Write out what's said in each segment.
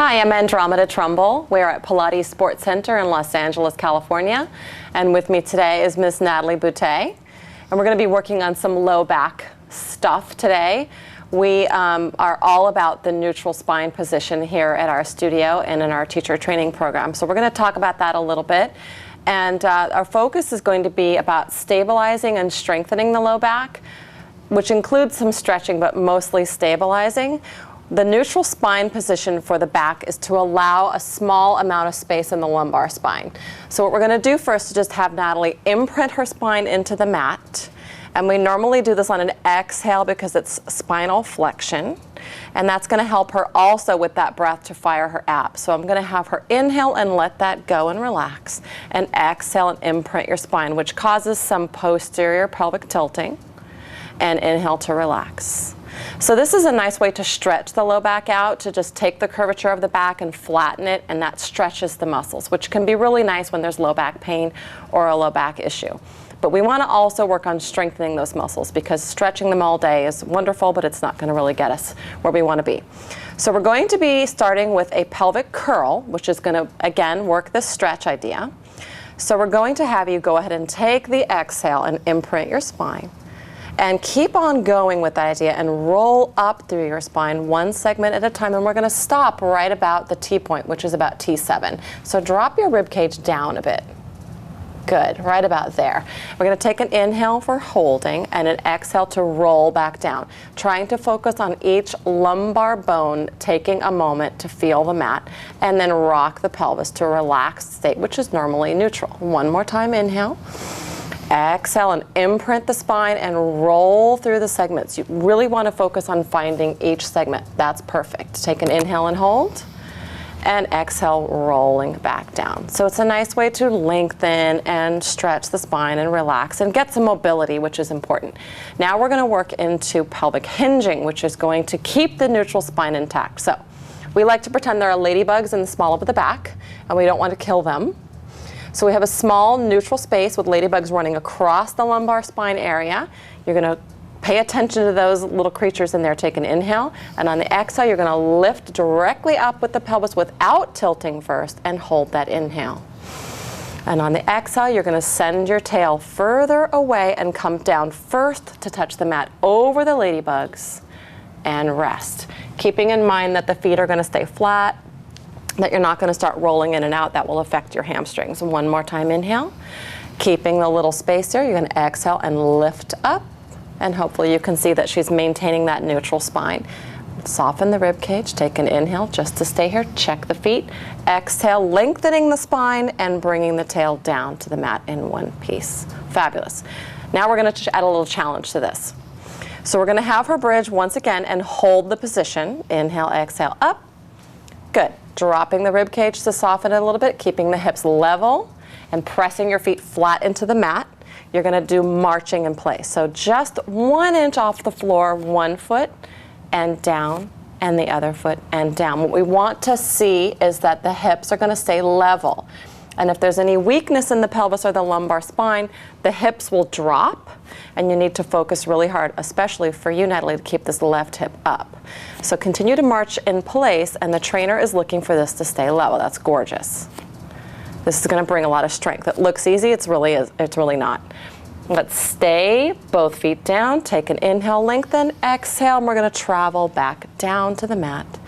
Hi, I'm Andromeda. We're at Pilates Sports Center in Los Angeles, California. And with me today is Miss Natalie Boutte. And we're going to be working on some low back stuff today. We are all about the neutral spine position here at our studio and in our teacher training program. So we're going to talk about that a little bit. And our focus is going to be about stabilizing and strengthening the low back, which includes some stretching, but mostly stabilizing. The neutral spine position for the back is to allow a small amount of space in the lumbar spine. So what we're going to do first is just have Natalie imprint her spine into the mat. And we normally do this on an exhale because it's spinal flexion. And that's going to help her also with that breath to fire her abs. So I'm going to have her inhale and let that go and relax. And exhale and imprint your spine, which causes some posterior pelvic tilting. And inhale to relax. So this is a nice way to stretch the low back out, to just take the curvature of the back and flatten it, and that stretches the muscles, which can be really nice when there's low back pain or a low back issue. But we want to also work on strengthening those muscles, because stretching them all day is wonderful, but it's not going to really get us where we want to be. So we're going to be starting with a pelvic curl, which is going to, again, work this stretch idea. So we're going to have you go ahead and take the exhale and imprint your spine. And keep on going with that idea and roll up through your spine one segment at a time. And we're going to stop right about the T-point, which is about T7. So drop your rib cage down a bit. Good, right about there. We're going to take an inhale for holding and an exhale to roll back down. Trying to focus on each lumbar bone, taking a moment to feel the mat, and then rock the pelvis to a relaxed state, which is normally neutral. One more time, inhale. Exhale and imprint the spine and roll through the segments. You really want to focus on finding each segment. That's perfect. Take an inhale and hold, and exhale, rolling back down. So it's a nice way to lengthen and stretch the spine and relax and get some mobility, which is important. Now we're going to work into pelvic hinging, which is going to keep the neutral spine intact. So we like to pretend there are ladybugs in the small of the back, and we don't want to kill them. So we have a small neutral space with ladybugs running across the lumbar spine area. You're going to pay attention to those little creatures in there. Take an inhale, and on the exhale, you're going to lift directly up with the pelvis without tilting first, and hold that inhale. And on the exhale, you're going to send your tail further away and come down first to touch the mat over the ladybugs and rest. Keeping in mind that the feet are going to stay flat, that you're not going to start rolling in and out. That will affect your hamstrings. One more time, inhale. Keeping the little space there, you're going to exhale and lift up. And hopefully you can see that she's maintaining that neutral spine. Soften the rib cage. Take an inhale just to stay here. Check the feet. Exhale, lengthening the spine and bringing the tail down to the mat in one piece. Fabulous. Now we're going to add a little challenge to this. So we're going to have her bridge once again and hold the position. Inhale, exhale, up. Good. Dropping the rib cage to soften it a little bit, keeping the hips level and pressing your feet flat into the mat. You're going to do marching in place. So just 1 inch off the floor, one foot and down, and the other foot and down. What we want to see is that the hips are going to stay level. And if there's any weakness in the pelvis or the lumbar spine, the hips will drop, and you need to focus really hard, especially for you, Natalie, to keep this left hip up. So continue to march in place, and the trainer is looking for this to stay level. That's gorgeous. This is going to bring a lot of strength. It looks easy, it's really not. Let's stay, both feet down, take an inhale, lengthen, exhale, and we're going to travel back down to the mat.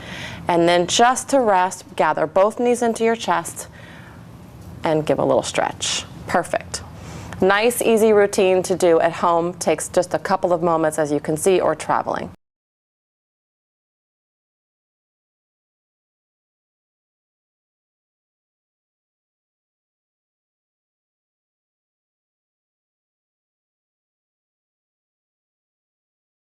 And then just to rest, gather both knees into your chest, and give a little stretch. Perfect. Nice, easy routine to do at home. Takes just a couple of moments, as you can see, or traveling.